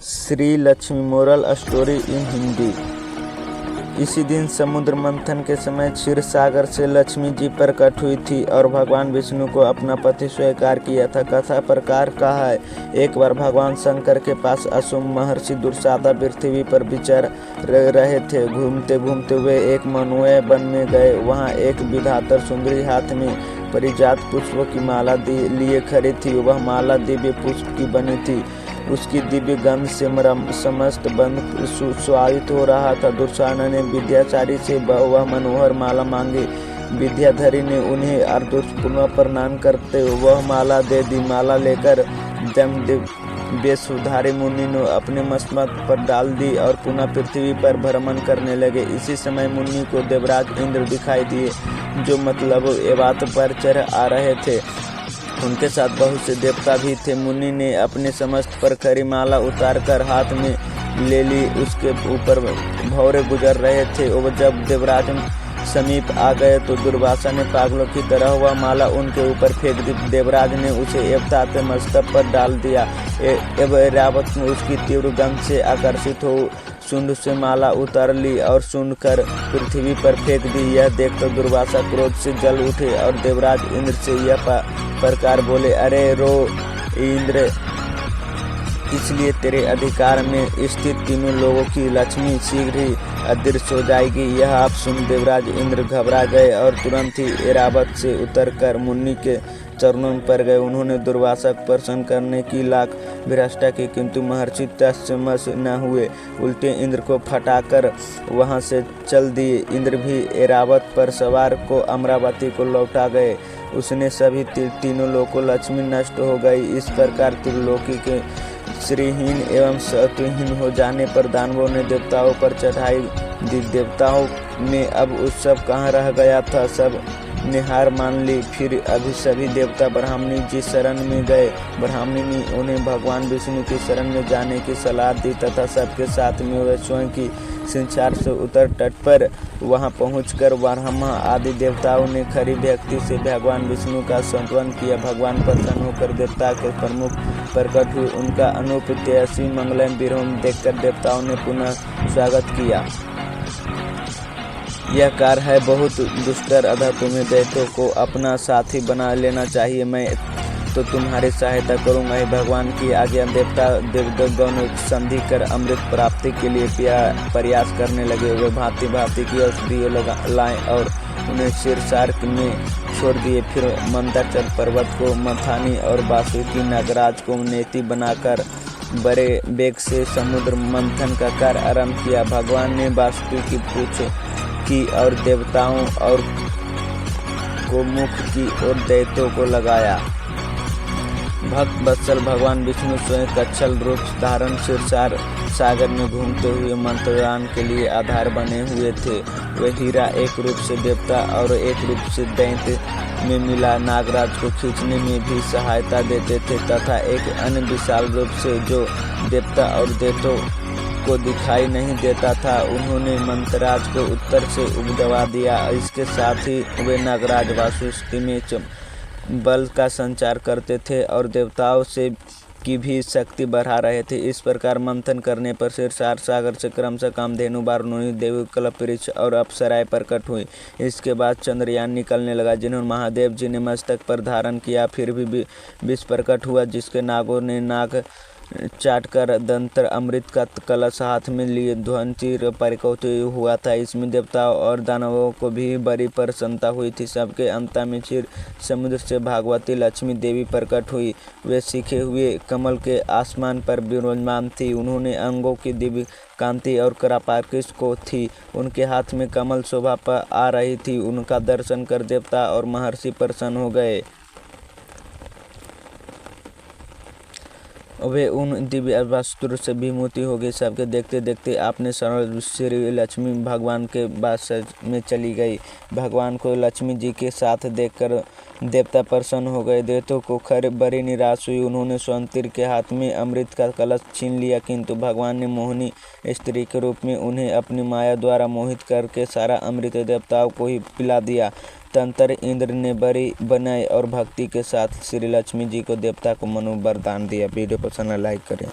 Shri Lakshmi moral story in Hindi. इसी दिन समुद्र मंथन के समय क्षीर सागर से लक्ष्मी जी प्रकट हुई थी और भगवान विष्णु को अपना पति स्वीकार किया था। कथा प्रकार का है। एक बार भगवान शंकर के पास असुम महर्षि दुर्वासा पृथ्वी पर विचर रहे थे। घूमते घूमते वे एक मनोए वन में गए। वहाँ एक विधातर सुंदरी हाथ में परिजात पुष्पों की माला लिए खड़ी थी। वह माला दिव्य पुष्प की बनी थी। उसकी दिव्य गंध से समस्त वन सुशोभित हो रहा था। दुर्वासा ने विद्याचारी से वह मनोहर माला मांगी। विद्याधरी ने उन्हें आदरपूर्वक प्रणाम करते वह माला दे दी। माला लेकर वेशधारी मुनि ने अपने मस्तक पर डाल दी और पुनः पृथ्वी पर भ्रमण करने लगे। इसी समय मुनि को देवराज इंद्र दिखाई दिए, जो मतलब एवात पर चढ़ आ रहे थे। उनके साथ बहुत से देवता भी थे। मुनि ने अपने समस्त पर खरी माला उतारकर हाथ में ले ली। उसके ऊपर भौरे गुजर रहे थे। और जब देवराज समीप आ गए तो दुर्वासा ने पागलों की तरह वह माला उनके ऊपर फेंक दी। देवराज ने उसे एवतात मस्तक पर डाल दिया। ऐरावत ने उसकी तीव्र गंध से आकर्षित हो शुंड से माला उतार ली और शुंड कर पृथ्वी पर फेंक दी। यह देखकर दुर्वासा क्रोध से जल उठे और देवराज इंद्र से यह प्रकार बोले, अरे रो इंद्र, इसलिए तेरे अधिकार में स्थित तीनों लोगों की लक्ष्मी शीघ्र ही अदृश्य हो जाएगी। यह आप सुन देवराज इंद्र घबरा गए और तुरंत ही ऐरावत से उतरकर मुनि के चरणों में पड़ गए। उन्होंने दुर्वासा को प्रसन्न करने की लाख विरष्टा की, किंतु महर्षि तत्समस न हुए। उल्टे इंद्र को फटाकर वहां से चल दिए। इंद्र भी ऐरावत पर सवार को अमरावती को लौटा गए। उसने सभी तीनों लोगों लक्ष्मी नष्ट हो गई। इस प्रकार त्रिलोकी के श्रीहीन एवं सत्वहीन हो जाने पर दानवों ने देवताओं पर चढ़ाई दी। देवताओं में अब उत्सव कहाँ रह गया था। सब ने हार मान ली। फिर अभी सभी देवता ब्राह्मणी जी शरण में गए। ब्राह्मणी ने उन्हें भगवान विष्णु की शरण में जाने की सलाह दी तथा सबके साथ में वे स्वयं की संसार से उतर तट पर वहां पहुंचकर ब्रह्मा आदि देवताओं ने खरी भक्ति से भगवान विष्णु का संतवन किया। भगवान प्रसन्न होकर देवता के प्रमुख प्रकट हुए। उनका अनूप तेजस्वी मंगलम विरोध देखकर देवताओं ने पुनः स्वागत किया। यह कार्य है बहुत दुष्कर, अतः तुम्हें दैत्यों को अपना साथी बना लेना चाहिए। मैं तो तुम्हारी सहायता करूंगा। ही भगवान की आज्ञा देवता देवगण संधि कर अमृत प्राप्ति के लिए प्रयास करने लगे। वे भांति भांति की औषधियाँ लाए और उन्हें शीर्षार्क में छोड़ दिए। फिर मंदाचल पर्वत को मथानी और वासुकी नागराज को नेति बनाकर बड़े वेग से समुद्र मंथन का कार्य आरंभ किया। भगवान ने वासुकी की पूछ की और देवताओं और को मुख की और दैत्यों को लगाया। भक्त वत्सल भगवान विष्णु स्वयं कच्छल रूप धारण क्षीरसागर सागर में घूमते हुए मंत्रदान के लिए आधार बने हुए थे। वे हीरा एक रूप से देवता और एक रूप से दैत्य में मिला नागराज को खींचने में भी सहायता देते थे तथा एक अन्य विशाल रूप से जो देवता और दैत्यों को दिखाई नहीं देता था। उन्होंने मंत्रराज को उत्तर से उगदवा दिया। इसके साथ ही वे नागराज वासुकी में बल का संचार करते थे और देवताओं से की भी शक्ति बढ़ा रहे थे। इस प्रकार मंथन करने पर क्षीरसागर सागर से क्रमशः कामधेनु, वारुणी देवी, कल्पवृक्ष और अप्सराएं प्रकट हुई। इसके बाद चंद्रयान निकलने लगा, जिन्होंने महादेव जी ने मस्तक पर धारण किया। फिर भी विष प्रकट हुआ, जिसके नागों ने नाक चाटकर दंतर अमृत का कलश हाथ में लिए ध्वनि परिकौत हुआ था। इसमें देवताओं और दानवों को भी बड़ी प्रसन्नता हुई थी। सबके अंत में क्षीर समुद्र से भागवती लक्ष्मी देवी प्रकट हुई। वे सीखे हुए कमल के आसमान पर विराजमान थी। उन्होंने अंगों की दिव्य कांति और करापाकिश को थी। उनके हाथ में कमल शोभा पर आ रही थी। उनका दर्शन कर देवता और महर्षि प्रसन्न हो गए। वे उन दिव्य वस्त्र से विमुति हो गई। सबके देखते देखते आपने सरल श्री लक्ष्मी भगवान के वास में चली गई। भगवान को लक्ष्मी जी के साथ देखकर देवता प्रसन्न हो गए। देवताओं को खैर बड़ी निराश हुई। उन्होंने स्वयं तीर के हाथ में अमृत का कलश छीन लिया, किंतु भगवान ने मोहिनी स्त्री के रूप में उन्हें अपनी माया द्वारा मोहित करके सारा अमृत देवताओं को ही पिला दिया। तंत्र इंद्र ने बड़ी बनाई और भक्ति के साथ श्री लक्ष्मी जी को देवता को मनोवरदान दिया। वीडियो पसंद लाइक करें।